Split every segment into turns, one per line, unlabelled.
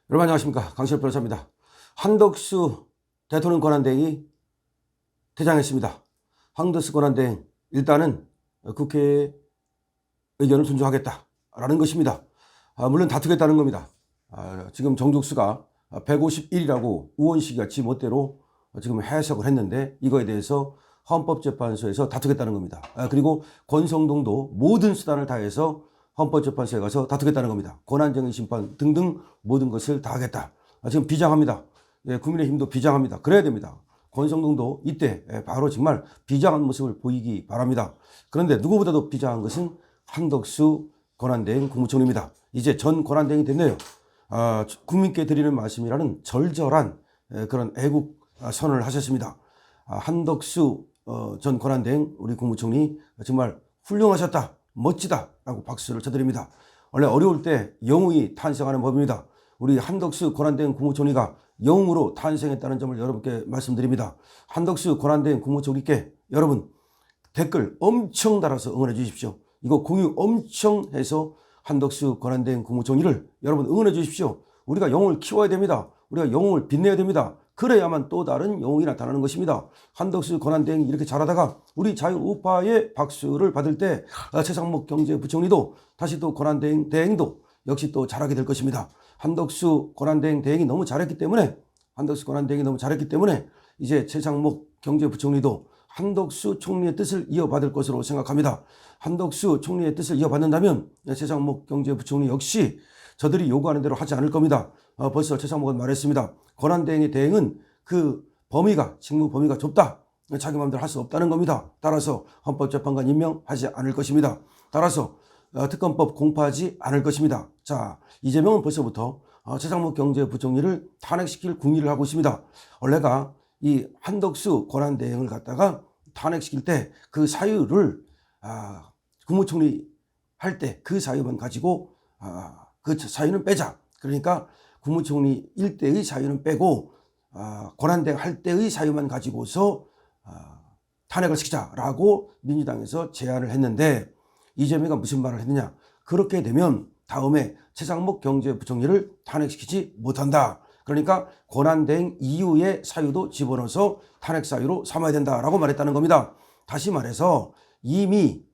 여러분 안녕하십니까, 강시혁 변호사입니다. 한덕수 대통령 권한대행이 퇴장했습니다. 한덕수 권한대행 일단은 국회의 의견을 존중하겠다라는 것입니다. 물론 다투겠다는 겁니다. 지금 정족수가 151이라고 우원식이가 지멋대로 지금 해석을 했는데, 이거에 대해서 헌법재판소에서 다투겠다는 겁니다. 그리고 권성동도 모든 수단을 다해서 헌법재판소에 가서 다투겠다는 겁니다. 권한쟁의 심판 등등 모든 것을 다 하겠다. 지금 비장합니다. 국민의힘도 비장합니다. 그래야 됩니다. 권성동도 이때 바로 정말 비장한 모습을 보이기 바랍니다. 그런데 누구보다도 비장한 것은 한덕수 권한대행 국무총리입니다. 이제 전 권한대행이 됐네요. 국민께 드리는 말씀이라는 절절한 그런 애국 선언을 하셨습니다. 한덕수 전 권한대행 우리 국무총리 정말 훌륭하셨다, 멋지다 라고 박수를 쳐드립니다. 원래 어려울 때 영웅이 탄생하는 법입니다. 우리 한덕수 권한대행 국무총리가 영웅으로 탄생했다는 점을 여러분께 말씀드립니다. 한덕수 권한대행 국무총리께 여러분 댓글 엄청 달아서 응원해 주십시오. 이거 공유 엄청 해서 한덕수 권한대행 국무총리를 여러분 응원해 주십시오. 우리가 영웅을 키워야 됩니다. 우리가 영웅을 빛내야 됩니다. 그래야만 또 다른 영웅이 나타나는 것입니다. 한덕수 권한대행이 이렇게 잘하다가 우리 자유우파의 박수를 받을 때 최상목 경제부총리도 다시 또 권한대행도 역시 또 잘하게 될 것입니다. 한덕수 권한대행이 너무 잘했기 때문에 이제 최상목 경제부총리도 한덕수 총리의 뜻을 이어받을 것으로 생각합니다. 한덕수 총리의 뜻을 이어받는다면 최상목 경제부총리 역시 저들이 요구하는 대로 하지 않을 겁니다. 벌써 최상목은 말했습니다. 권한대행의 대행은 그 범위가, 직무 범위가 좁다. 자기 마음대로 할 수 없다는 겁니다. 따라서 헌법재판관 임명하지 않을 것입니다. 따라서 특검법 공포하지 않을 것입니다. 자, 이재명은 벌써부터 최상목 경제부총리를 탄핵시킬 궁리를 하고 있습니다. 원래가 이 한덕수 권한대행을 갖다가 탄핵시킬 때 그 사유를 국무총리 할 때 그 사유만 가지고 그 사유는 빼자. 그러니까 국무총리 1대의 사유는 빼고 권한대행 할 때의 사유만 가지고서 탄핵을 시키자라고 민주당에서 제안을 했는데, 이재명이 무슨 말을 했느냐. 그렇게 되면 다음에 최상목 경제부총리를 탄핵시키지 못한다. 그러니까 권한대행 이후의 사유도 집어넣어서 탄핵 사유로 삼아야 된다라고 말했다는 겁니다. 다시 말해서 이미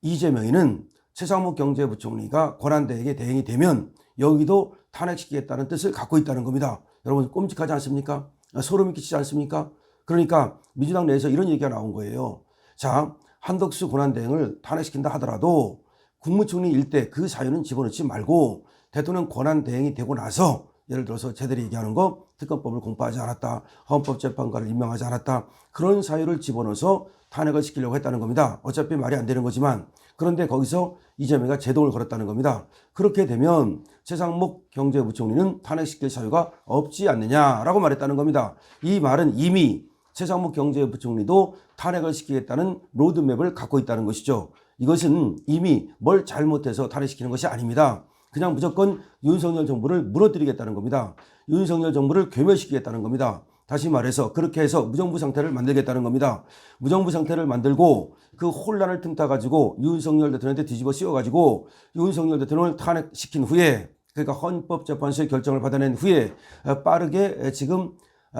이재명이는 최상목 경제부총리가 권한대행의 대행이 되면 여기도 탄핵시키겠다는 뜻을 갖고 있다는 겁니다. 여러분 끔찍하지 않습니까? 소름이 끼치지 않습니까? 그러니까 민주당 내에서 이런 얘기가 나온 거예요. 자, 한덕수 권한대행을 탄핵시킨다 하더라도 국무총리 일대 그 사유는 집어넣지 말고 대통령 권한대행이 되고 나서, 예를 들어서 쟤들이 얘기하는 거 특검법을 공포하지 않았다, 헌법재판관을 임명하지 않았다, 그런 사유를 집어넣어서 탄핵을 시키려고 했다는 겁니다. 어차피 말이 안 되는 거지만, 그런데 거기서 이재명이가 제동을 걸었다는 겁니다. 그렇게 되면 최상목 경제부총리는 탄핵시킬 사유가 없지 않느냐라고 말했다는 겁니다. 이 말은 이미 최상목 경제부총리도 탄핵을 시키겠다는 로드맵을 갖고 있다는 것이죠. 이것은 이미 뭘 잘못해서 탄핵시키는 것이 아닙니다. 그냥 무조건 윤석열 정부를 무너뜨리겠다는 겁니다. 윤석열 정부를 괴멸시키겠다는 겁니다. 다시 말해서 그렇게 해서 무정부 상태를 만들겠다는 겁니다. 무정부 상태를 만들고 그 혼란을 틈타 가지고 윤석열 대통령한테 뒤집어 씌워 가지고 윤석열 대통령을 탄핵시킨 후에, 그러니까 헌법재판소의 결정을 받아낸 후에 빠르게 지금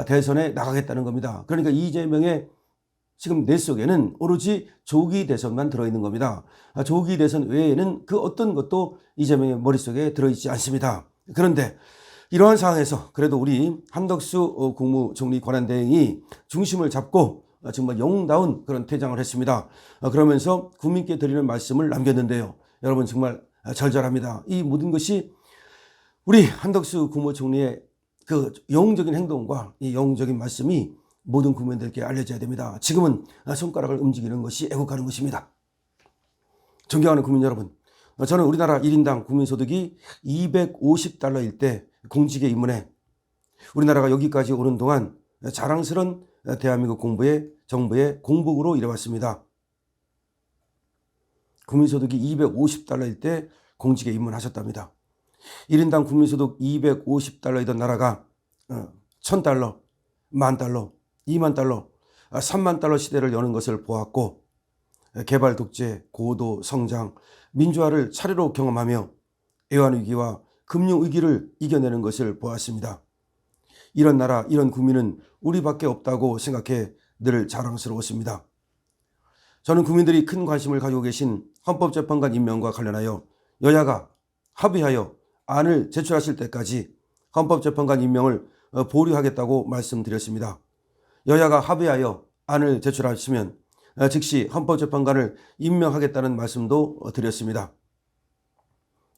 대선에 나가겠다는 겁니다. 그러니까 이재명의 지금 뇌 속에는 오로지 조기 대선만 들어있는 겁니다. 조기 대선 외에는 그 어떤 것도 이재명의 머릿속에 들어있지 않습니다. 그런데 이러한 상황에서 그래도 우리 한덕수 국무총리 권한대행이 중심을 잡고 정말 영웅다운 그런 퇴장을 했습니다. 그러면서 국민께 드리는 말씀을 남겼는데요. 여러분 정말 절절합니다. 이 모든 것이 우리 한덕수 국무총리의 그 영웅적인 행동과 이 영웅적인 말씀이 모든 국민들께 알려져야 됩니다. 지금은 손가락을 움직이는 것이 애국하는 것입니다. 존경하는 국민 여러분, 저는 우리나라 1인당 국민소득이 $250일 때 공직에 입문해 우리나라가 여기까지 오는 동안 자랑스러운 대한민국 정부의 공복으로 일해왔습니다. 국민소득이 $250일 때 공직에 입문하셨답니다. 1인당 국민소득 $250이던 나라가 $1,000, $10,000, $20,000, $30,000 시대를 여는 것을 보았고, 개발 독재, 고도 성장, 민주화를 차례로 경험하며 애환위기와 금융위기를 이겨내는 것을 보았습니다. 이런 나라, 이런 국민은 우리밖에 없다고 생각해 늘 자랑스러웠습니다. 저는 국민들이 큰 관심을 가지고 계신 헌법재판관 임명과 관련하여 여야가 합의하여 안을 제출하실 때까지 헌법재판관 임명을 보류하겠다고 말씀드렸습니다. 여야가 합의하여 안을 제출하시면 즉시 헌법재판관을 임명하겠다는 말씀도 드렸습니다.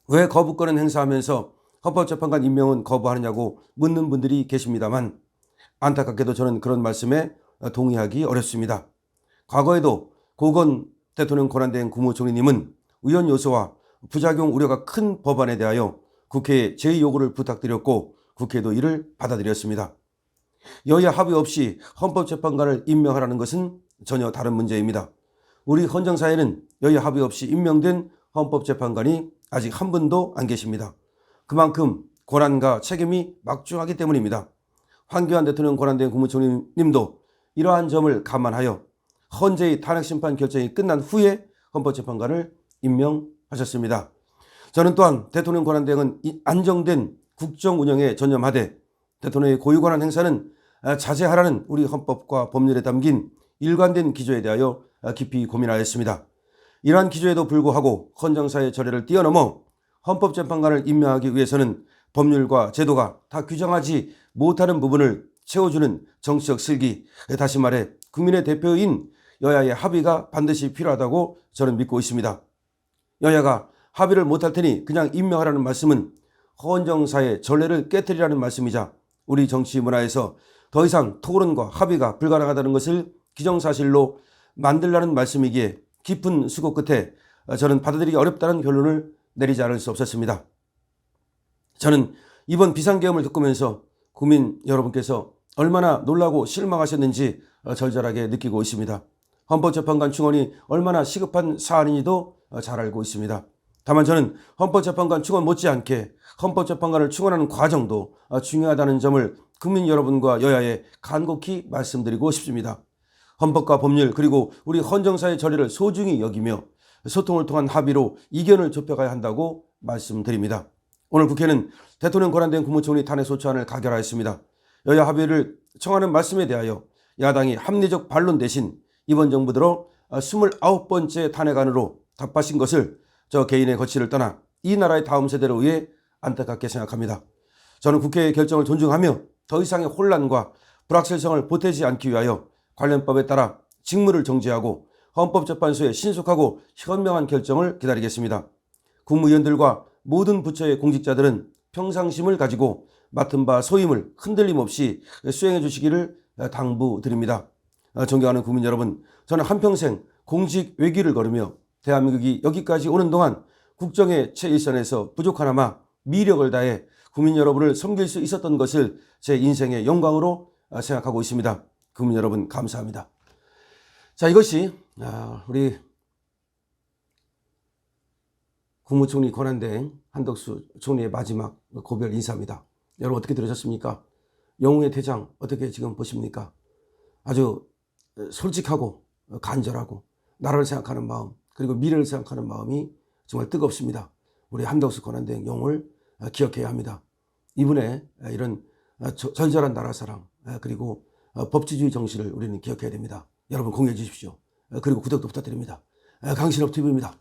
왜 거부권을 행사하면서 헌법재판관 임명은 거부하느냐고 묻는 분들이 계십니다만 안타깝게도 저는 그런 말씀에 동의하기 어렵습니다. 과거에도 고건 대통령 권한대행 국무총리님은 위헌 요소와 부작용 우려가 큰 법안에 대하여 국회에 제의 요구를 부탁드렸고 국회도 이를 받아들였습니다. 여야 합의 없이 헌법재판관을 임명하라는 것은 전혀 다른 문제입니다. 우리 헌정사에는 여야 합의 없이 임명된 헌법재판관이 아직 한 분도 안 계십니다. 그만큼 권한과 책임이 막중하기 때문입니다. 황교안 대통령 권한대행 국무총리님도 이러한 점을 감안하여 헌재의 탄핵심판 결정이 끝난 후에 헌법재판관을 임명하셨습니다. 저는 또한 대통령 권한대행은 안정된 국정 운영에 전념하되 대통령의 고유권한 행사는 자제하라는 우리 헌법과 법률에 담긴 일관된 기조에 대하여 깊이 고민하였습니다. 이러한 기조에도 불구하고 헌정사의 절레를 뛰어넘어 헌법재판관을 임명하기 위해서는 법률과 제도가 다 규정하지 못하는 부분을 채워주는 정치적 슬기, 다시 말해 국민의 대표인 여야의 합의가 반드시 필요하다고 저는 믿고 있습니다. 여야가 합의를 못할 테니 그냥 임명하라는 말씀은 헌정사의 전례를 깨뜨리라는 말씀이자 우리 정치 문화에서 더 이상 토론과 합의가 불가능하다는 것을 기정사실로 만들라는 말씀이기에 깊은 수고 끝에 저는 받아들이기 어렵다는 결론을 내리지 않을 수 없었습니다. 저는 이번 비상계엄을 겪으면서 국민 여러분께서 얼마나 놀라고 실망하셨는지 절절하게 느끼고 있습니다. 헌법재판관 충원이 얼마나 시급한 사안인지도 잘 알고 있습니다. 다만 저는 헌법재판관 충원 못지않게 헌법재판관을 충원하는 과정도 중요하다는 점을 국민 여러분과 여야에 간곡히 말씀드리고 싶습니다. 헌법과 법률 그리고 우리 헌정사의 절레를 소중히 여기며 소통을 통한 합의로 이견을 좁혀가야 한다고 말씀드립니다. 오늘 국회는 대통령 권한대행 국무총리 탄핵소추안을 가결하였습니다. 여야 합의를 청하는 말씀에 대하여 야당이 합리적 반론 대신 이번 정부 들어 29번째 탄핵안으로 답하신 것을 저 개인의 거취를 떠나 이 나라의 다음 세대를 위해 안타깝게 생각합니다. 저는 국회의 결정을 존중하며 더 이상의 혼란과 불확실성을 보태지 않기 위하여 관련법에 따라 직무를 정지하고 헌법재판소의 신속하고 현명한 결정을 기다리겠습니다. 국무위원들과 모든 부처의 공직자들은 평상심을 가지고 맡은 바 소임을 흔들림 없이 수행해 주시기를 당부드립니다. 존경하는 국민 여러분, 저는 한평생 공직 외길을 걸으며 대한민국이 여기까지 오는 동안 국정의 최일선에서 부족하나마 미력을 다해 국민 여러분을 섬길 수 있었던 것을 제 인생의 영광으로 생각하고 있습니다. 국민 여러분 감사합니다. 자, 이것이 우리 국무총리 권한대행 한덕수 총리의 마지막 고별 인사입니다. 여러분 어떻게 들으셨습니까? 영웅의 대장 어떻게 지금 보십니까? 아주 솔직하고 간절하고 나라를 생각하는 마음 그리고 미래를 생각하는 마음이 정말 뜨겁습니다. 우리 한덕수 권한대행 영웅을 기억해야 합니다. 이분의 이런 절절한 나라 사랑 그리고 법치주의 정신을 우리는 기억해야 됩니다. 여러분 공유해 주십시오. 그리고 구독도 부탁드립니다. 강신업 TV입니다.